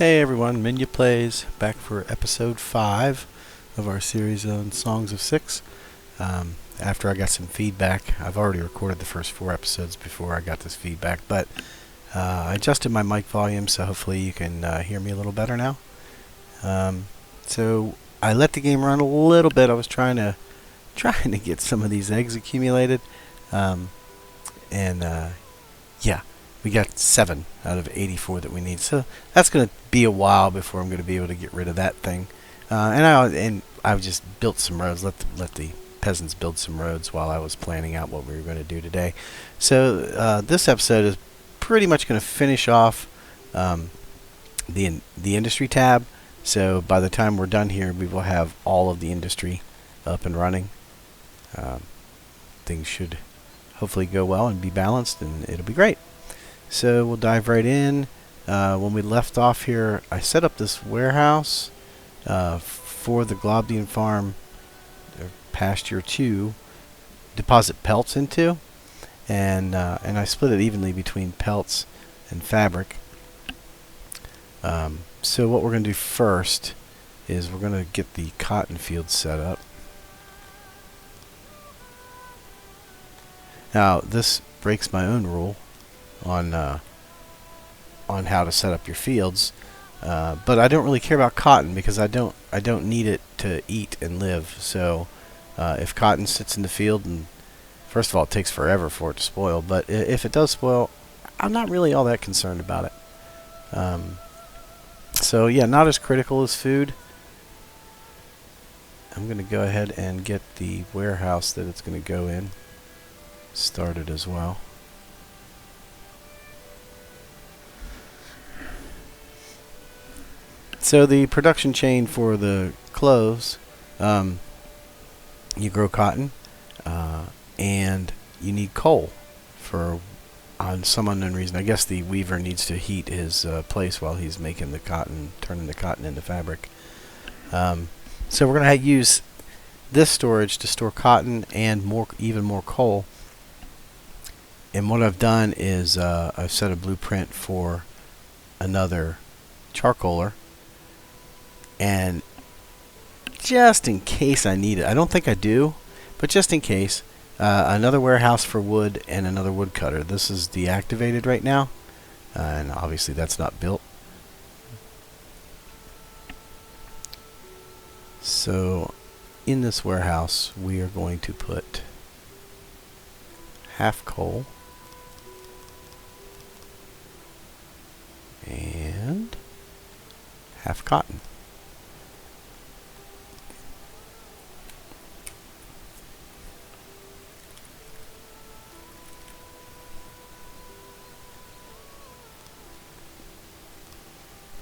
Hey everyone, Minya Plays, back for episode 5 of our series on Songs of Six. After I got some feedback, I've already recorded the first 4 episodes before I got this feedback, but I adjusted my mic volume so hopefully you can hear me a little better now. So I let the game run a little bit. I was trying to get some of these eggs accumulated, yeah. We got 7 out of 84 that we need, so that's going to be a while before I'm going to be able to get rid of that thing. And I've just built some roads. Let the peasants build some roads while I was planning out what we were going to do today. So this episode is pretty much going to finish off the industry tab. So by the time we're done here, we will have all of the industry up and running. Things should hopefully go well and be balanced, and it'll be great. So we'll dive right in. When we left off here, I set up this warehouse for the Globdian farm pasture to deposit pelts into, and I split it evenly between pelts and fabric. So what we're going to do first is we're going to get the cotton field set up. Now this breaks my own rule on how to set up your fields, but I don't really care about cotton because I don't need it to eat and live. So if cotton sits in the field, and first of all it takes forever for it to spoil, but if it does spoil, I'm not really all that concerned about it. So yeah, not as critical as food. I'm going to go ahead and get the warehouse that it's going to go in started as well. So the production chain for the clothes, you grow cotton, and you need coal for some unknown reason. I guess the weaver needs to heat his place while he's making the cotton, turning the cotton into fabric. So we're going to use this storage to store cotton and even more coal. And what I've done is I've set a blueprint for another charcoaler. And just in case I need it, I don't think I do, but just in case, another warehouse for wood and another woodcutter. This is deactivated right now, and obviously that's not built. So in this warehouse, we are going to put half coal and half cotton.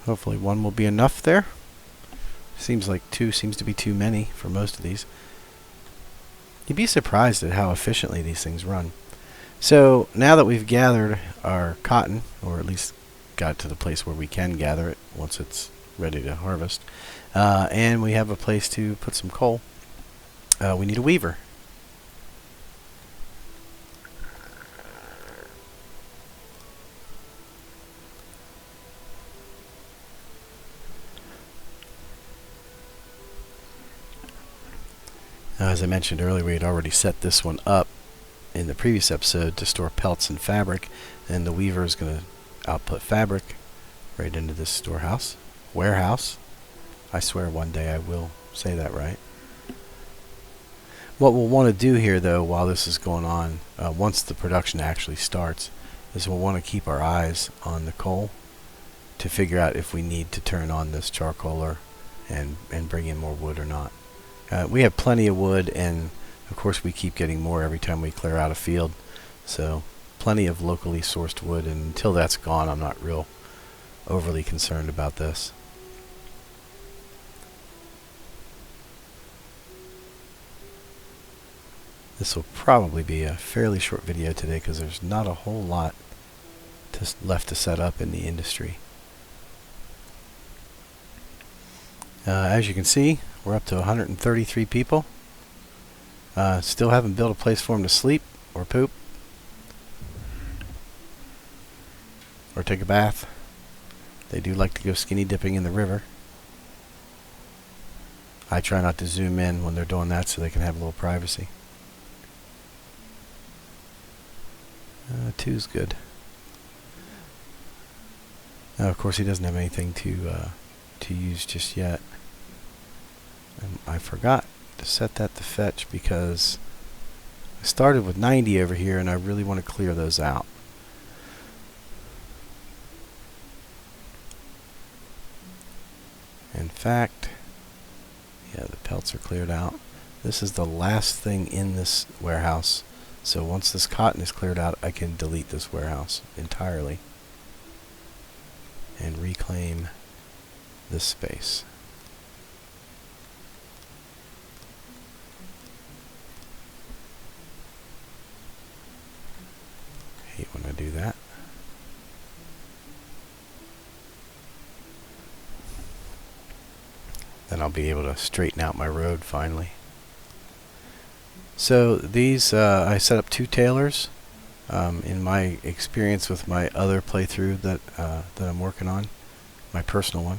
Hopefully one will be enough there. Seems like 2 seems to be too many for most of these. You'd be surprised at how efficiently these things run. So now that we've gathered our cotton, or at least got to the place where we can gather it once it's ready to harvest, and we have a place to put some coal, we need a weaver. As I mentioned earlier, we had already set this one up in the previous episode to store pelts and fabric, and the weaver is going to output fabric right into this warehouse. I swear one day I will say that right. What we'll want to do here, though, while this is going on, once the production actually starts, is we'll want to keep our eyes on the coal to figure out if we need to turn on this charcoaler and bring in more wood or not. We have plenty of wood, and of course we keep getting more every time we clear out a field, so plenty of locally sourced wood, and until that's gone I'm not real overly concerned about this. This will probably be a fairly short video today because there's not a whole lot left to set up in the industry. As you can see, we're up to 133 people. Still haven't built a place for them to sleep or poop or take a bath. They do like to go skinny dipping in the river. I try not to zoom in when they're doing that so they can have a little privacy. 2's good. Now, of course, he doesn't have anything to use just yet. And I forgot to set that to fetch because I started with 90 over here and I really want to clear those out. In fact, yeah, the pelts are cleared out. This is the last thing in this warehouse. So once this cotton is cleared out, I can delete this warehouse entirely and reclaim this space. I hate when I do that. Then I'll be able to straighten out my road finally. So these, I set up 2 tailors. In my experience with my other playthrough that I'm working on, my personal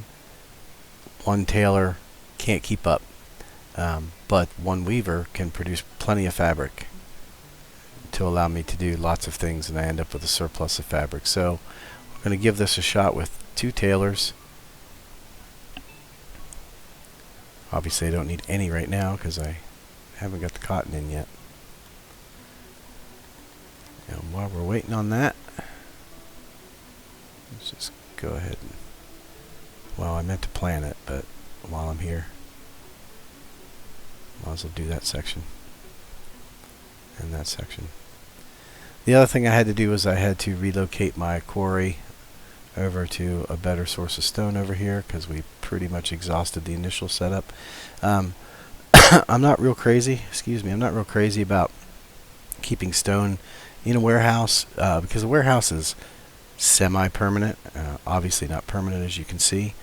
one tailer can't keep up, but one weaver can produce plenty of fabric to allow me to do lots of things, and I end up with a surplus of fabric. So I'm going to give this a shot with 2 tailors. Obviously I don't need any right now because I haven't got the cotton in yet. And while we're waiting on that, let's just go ahead and, well, I meant to plan it, but while I'm here, might as well do that section and that section. The other thing I had to do was I had to relocate my quarry over to a better source of stone over here because we pretty much exhausted the initial setup. I'm not real crazy, I'm not real crazy about keeping stone in a warehouse because a warehouse is semi-permanent, obviously not permanent as you can see,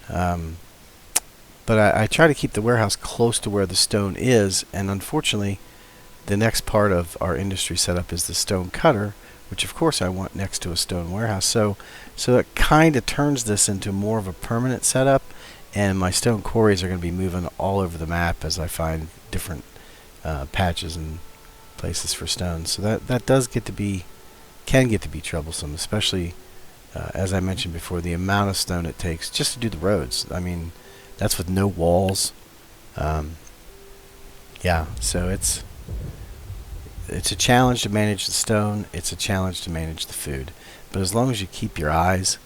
but I try to keep the warehouse close to where the stone is, and unfortunately the next part of our industry setup is the stone cutter, which of course I want next to a stone warehouse. So it kind of turns this into more of a permanent setup, and my stone quarries are going to be moving all over the map as I find different patches and places for stone. So that does can get to be troublesome, especially as I mentioned before, the amount of stone it takes just to do the roads. I mean, that's with no walls. Yeah, so it's a challenge to manage the stone. It's a challenge to manage the food. But as long as you keep your eyes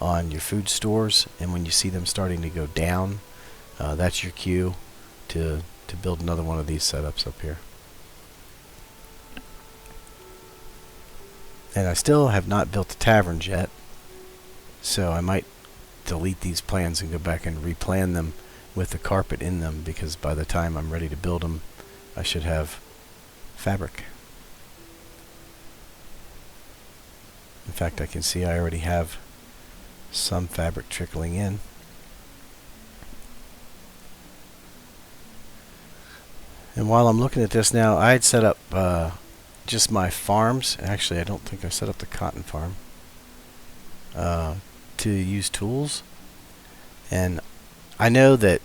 on your food stores, and when you see them starting to go down, that's your cue to build another one of these setups up here. And I still have not built the taverns yet, so I might delete these plans and go back and replan them with the carpet in them, because by the time I'm ready to build them, I should have fabric. In fact, I can see I already have some fabric trickling in. And while I'm looking at this now, I had set up just my farms. Actually, I don't think I set up the cotton farm to use tools. And I know that,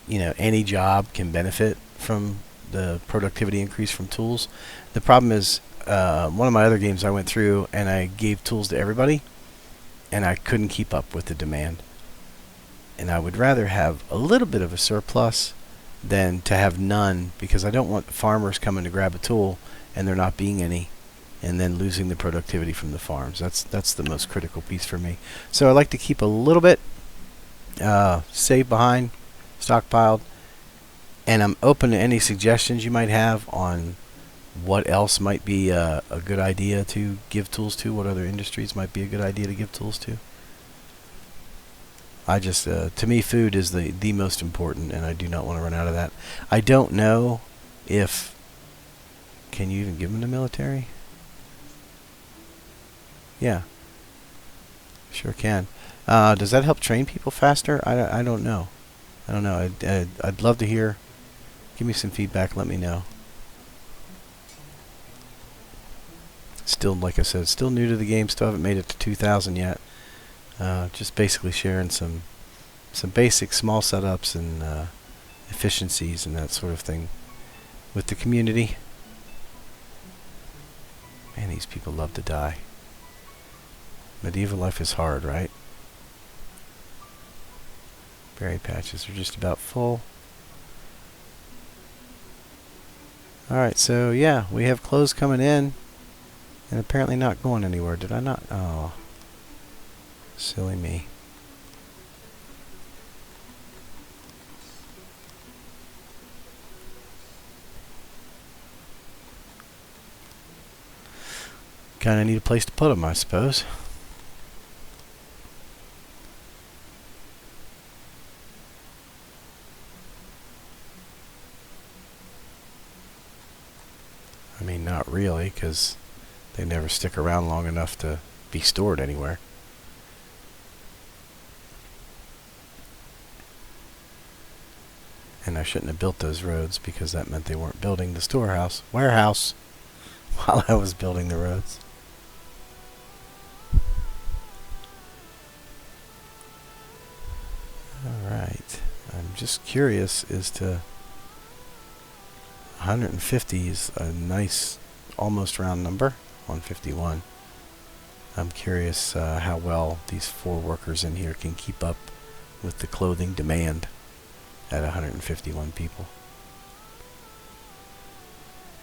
you know, any job can benefit from the productivity increase from tools. The problem is, one of my other games I went through and I gave tools to everybody, and I couldn't keep up with the demand. And I would rather have a little bit of a surplus than to have none, because I don't want farmers coming to grab a tool and there not being any, and then losing the productivity from the farms. That's the most critical piece for me. So I like to keep a little bit saved behind, stockpiled, and I'm open to any suggestions you might have on what else might be a good idea to give tools to, what other industries might be a good idea to give tools to. I just, to me, food is the most important, and I do not want to run out of that. I don't know if, can you even give them the military? Yeah, sure can. Does that help train people faster? I don't know. I don't know. I'd love to hear. Give me some feedback. Let me know. Still, like I said, still new to the game. Still haven't made it to 2,000 yet. Just basically sharing some basic small setups and efficiencies and that sort of thing with the community. Man, these people love to die. Medieval life is hard, right? Berry patches are just about full. Alright, so yeah, we have clothes coming in and apparently not going anywhere. Did I not? Oh, silly me. Kind of need a place to put them, I suppose. I mean, not really, because they never stick around long enough to be stored anywhere. And I shouldn't have built those roads because that meant they weren't building the warehouse, while I was building the roads. Alright, I'm just curious as to 150 is a nice, almost round number, 151. I'm curious how well these 4 workers in here can keep up with the clothing demand at 151 people.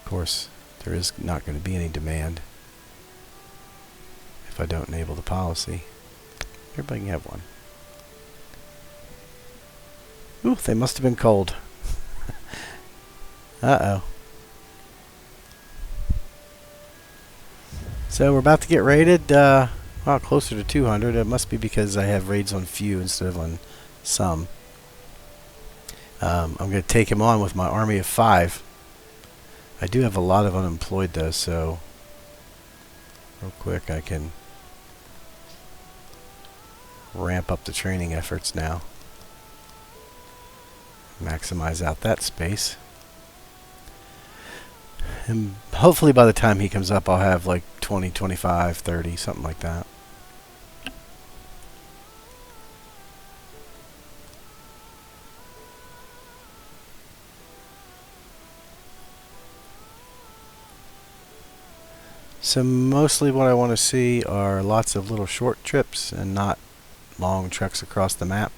Of course, there is not going to be any demand if I don't enable the policy. Everybody can have one. Ooh, they must have been cold. Uh-oh. So we're about to get raided, well, closer to 200. It must be because I have raids on few instead of on some. I'm going to take him on with my army of 5. I do have a lot of unemployed though, so real quick I can ramp up the training efforts now. Maximize out that space. And hopefully by the time he comes up I'll have like 20, 25, 30, something like that. So mostly what I want to see are lots of little short trips and not long treks across the map.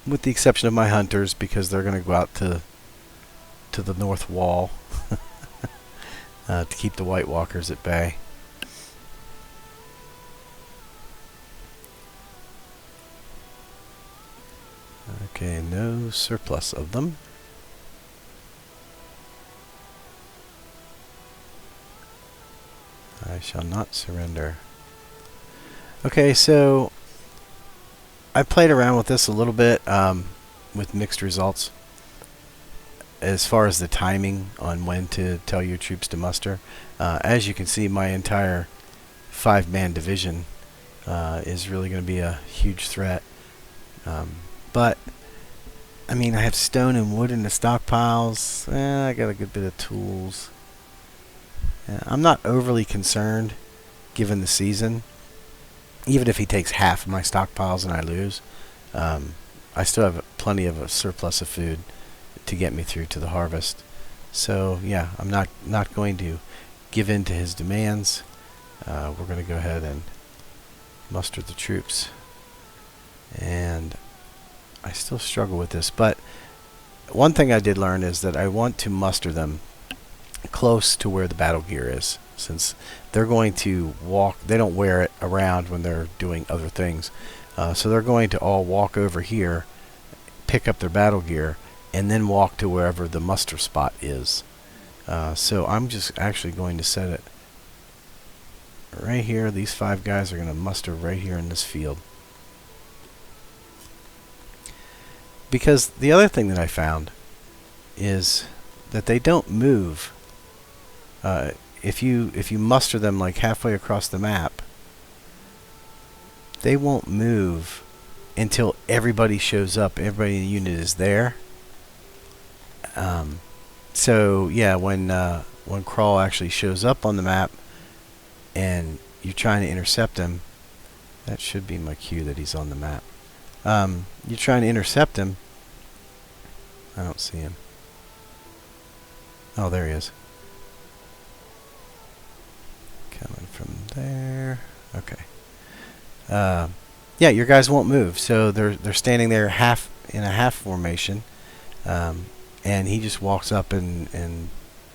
With the exception of my hunters, because they're going to go out to the north wall to keep the White Walkers at bay. Okay, no surplus of them. I shall not surrender. Okay, so I played around with this a little bit with mixed results as far as the timing on when to tell your troops to muster. As you can see, my entire 5-man division is really going to be a huge threat. But I mean, I have stone and wood in the stockpiles. I got a good bit of tools. I'm not overly concerned given the season. Even if he takes half of my stockpiles and I lose, I still have plenty of a surplus of food to get me through to the harvest. So yeah, I'm not going to give in to his demands. We're going to go ahead and muster the troops. And I still struggle with this, but one thing I did learn is that I want to muster them close to where the battle gear is, since they're going to walk. They don't wear it around when they're doing other things, so they're going to all walk over here, pick up their battle gear, and then walk to wherever the muster spot is. So I'm just actually going to set it right here. These 5 guys are going to muster right here in this field. Because the other thing that I found is that they don't move. If you muster them like halfway across the map, they won't move until everybody shows up. Everybody in the unit is there. So yeah, when Crawl actually shows up on the map and you're trying to intercept him, That should be my cue that he's on the map. You're trying to intercept him. I don't see him. Oh, there he is. Coming from there. Okay. Yeah, your guys won't move, so they're standing there in a half formation, and he just walks up and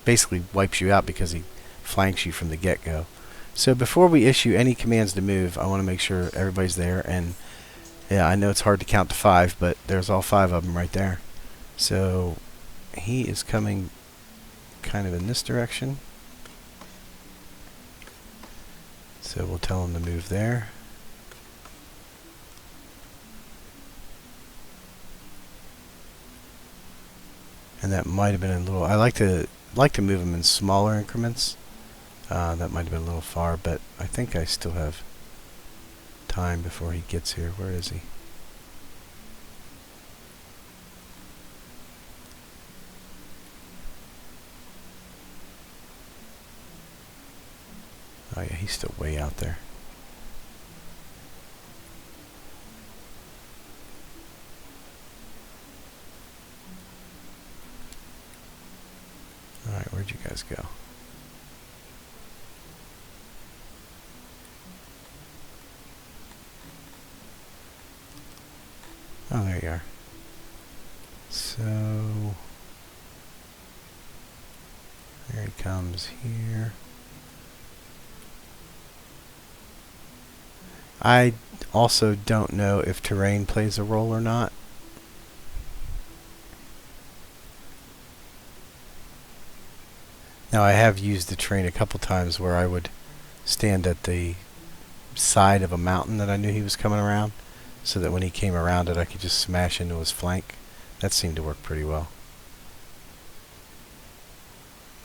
basically wipes you out because he flanks you from the get-go. So before we issue any commands to move, I want to make sure everybody's there. And yeah, I know it's hard to count to 5, but there's all 5 of them right there. So he is coming kind of in this direction. So we'll tell him to move there. And that might have been a little... I like to move him in smaller increments. That might have been a little far, but I think I still have time before he gets here. Where is he? Oh yeah, he's still way out there. Alright, where'd you guys go? Oh, there you are. So, there he comes here. I also don't know if terrain plays a role or not. Now, I have used the terrain a couple times where I would stand at the side of a mountain that I knew he was coming around, so that when he came around it I could just smash into his flank. That seemed to work pretty well.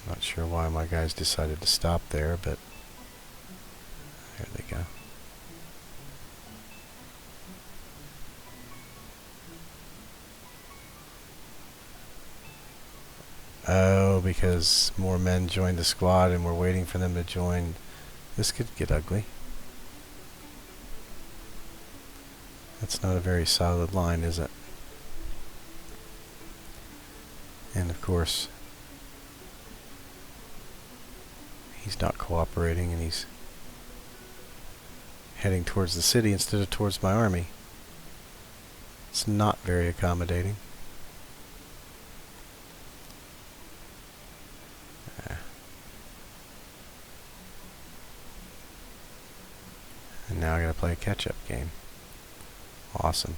Not sure why my guys decided to stop there, but there they go. Oh, because more men joined the squad and we're waiting for them to join. This could get ugly. That's not a very solid line, is it? And of course, he's not cooperating and he's heading towards the city instead of towards my army. It's not very accommodating. And now I gotta play a catch-up game. Awesome.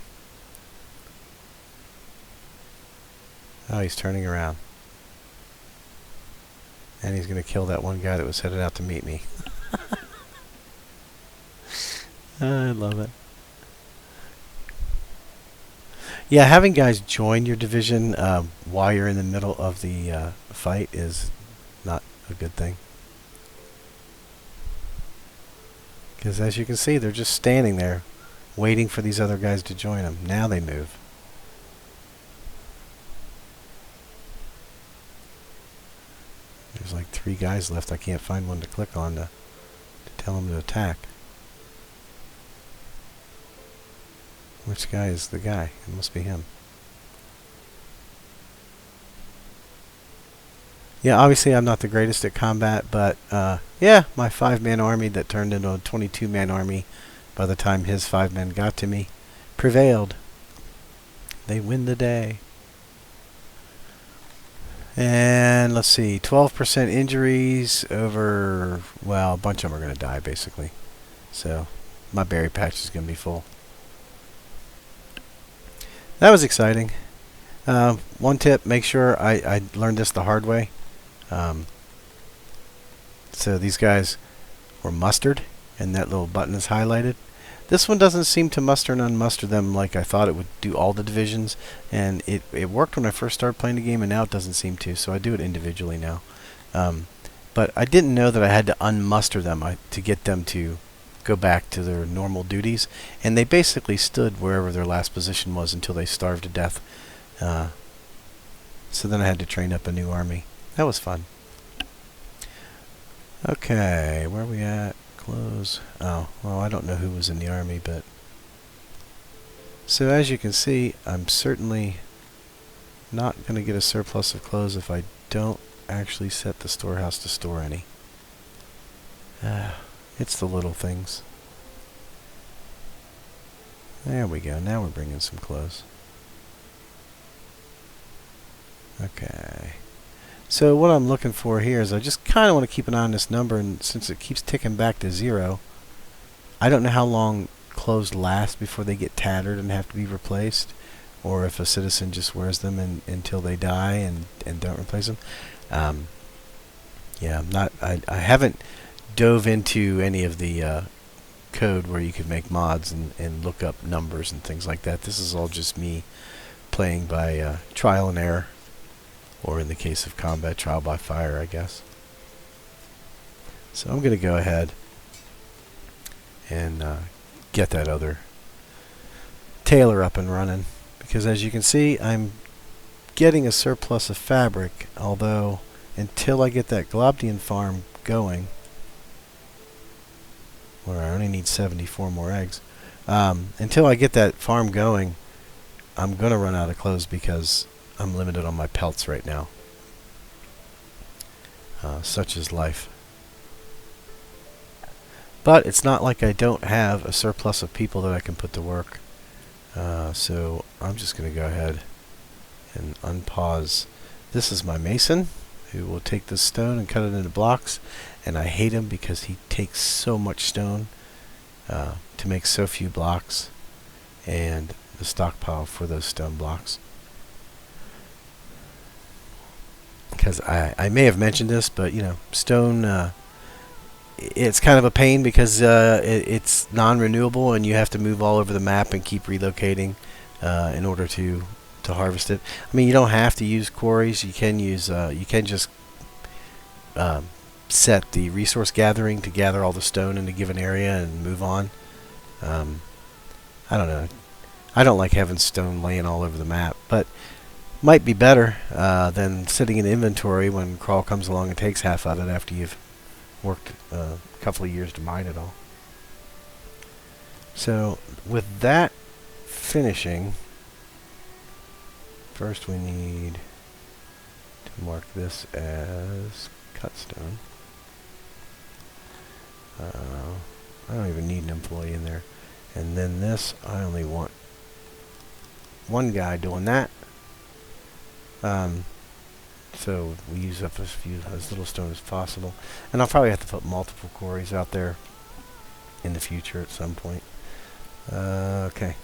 Oh, he's turning around. And he's gonna kill that one guy that was headed out to meet me. I love it. Yeah, having guys join your division while you're in the middle of the fight is not a good thing. Because as you can see, they're just standing there waiting for these other guys to join them. Now they move. There's like 3 guys left. I can't find one to click on to tell them to attack. Which guy is the guy? It must be him. Yeah, obviously I'm not the greatest at combat, but yeah, my 5-man army that turned into a 22-man army by the time his 5 men got to me prevailed. They win the day. And let's see, 12% injuries over, well, a bunch of them are going to die basically. So my berry patch is going to be full. That was exciting. One tip, make sure I learned this the hard way. So these guys were mustered, and that little button is highlighted. This one doesn't seem to muster and unmuster them like I thought it would do all the divisions, and it worked when I first started playing the game, and now it doesn't seem to, so I do it individually now. But I didn't know that I had to unmuster them to get them to go back to their normal duties, and they basically stood wherever their last position was until they starved to death. So then I had to train up a new army. That was fun. Okay, where are we at? clothes. Oh, well, I don't know who was in the army, but... So as you can see, I'm certainly not going to get a surplus of clothes if I don't actually set the storehouse to store any. It's the little things. There we go. Now we're bringing some clothes. Okay. So what I'm looking for here is I just kind of want to keep an eye on this number, and since it keeps ticking back to 0, I don't know how long clothes last before they get tattered and have to be replaced, or if a citizen just wears them until they die and don't replace them. Yeah, I haven't dove into any of the code where you could make mods and look up numbers and things like that. This is all just me playing by trial and error, or in the case of combat, trial by fire, I guess. So I'm going to go ahead and get that other tailor up and running, because as you can see, I'm getting a surplus of fabric, although until I get that Globdian farm going, where I only need 74 more eggs, until I get that farm going, I'm going to run out of clothes because I'm limited on my pelts right now. Such is life. But it's not like I don't have a surplus of people that I can put to work. So I'm just going to go ahead and unpause. This is my mason, who will take this stone and cut it into blocks. And I hate him because he takes so much stone to make so few blocks, and the stockpile for those stone blocks. Because I may have mentioned this, but you know, stone, it's kind of a pain because it's non-renewable, and you have to move all over the map and keep relocating in order to harvest it. I mean, you don't have to use quarries. You can use you can just set the resource gathering to gather all the stone in a given area and move on. I don't know. I don't like having stone laying all over the map, but might be better than sitting in inventory when crawl comes along and takes half of it after you've worked a couple of years to mine it all. So with that finishing, first we need to mark this as cut stone. I don't even need an employee in there. And then this, I only want one guy doing that. So we use up as little stone as possible. And I'll probably have to put multiple quarries out there in the future at some point. Okay.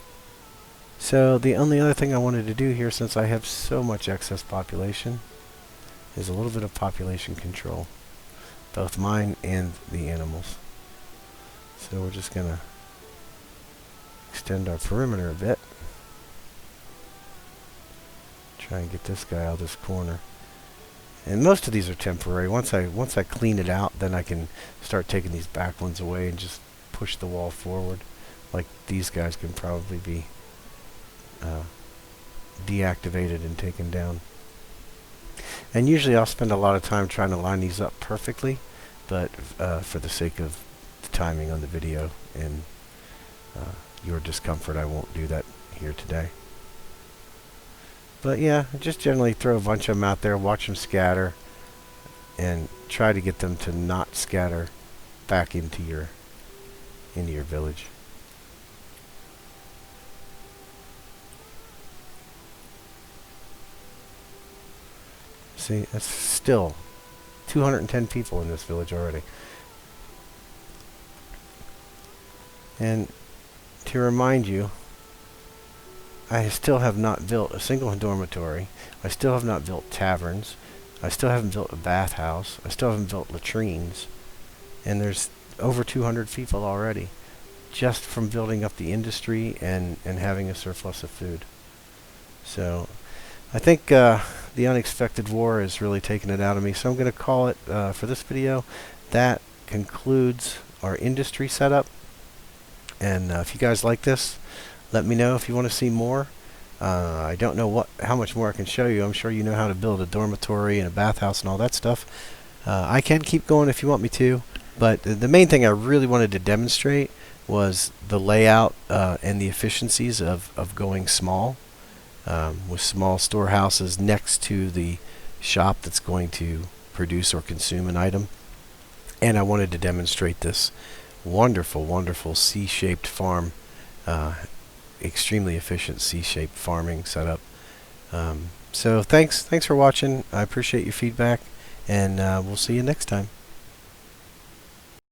So the only other thing I wanted to do here, since I have so much excess population, is a little bit of population control. Both mine and the animals. So we're just going to extend our perimeter a bit. Try and get this guy out of this corner. And most of these are temporary. Once I clean it out, then I can start taking these back ones away and just push the wall forward. Like these guys can probably be deactivated and taken down. And usually I'll spend a lot of time trying to line these up perfectly, but for the sake of the timing on the video and your discomfort, I won't do that here today. But yeah, just generally throw a bunch of them out there, watch them scatter, and try to get them to not scatter back into your village. See, that's still 210 people in this village already. And to remind you, I still have not built a single dormitory. I still have not built taverns. I still haven't built a bathhouse. I still haven't built latrines. And there's over 200 people already, just from building up the industry and having a surplus of food. So I think the unexpected war is really taking it out of me. So I'm going to call it, for this video, that concludes our industry setup. And if you guys like this, let me know if you want to see more. I don't know how much more I can show you. I'm sure you know how to build a dormitory and a bathhouse and all that stuff. I can keep going if you want me to. But the main thing I really wanted to demonstrate was the layout and the efficiencies of going small, with small storehouses next to the shop that's going to produce or consume an item. And I wanted to demonstrate this wonderful, wonderful C-shaped farm, extremely efficient C-shaped farming setup. So thanks for watching. I appreciate your feedback, and we'll see you next time.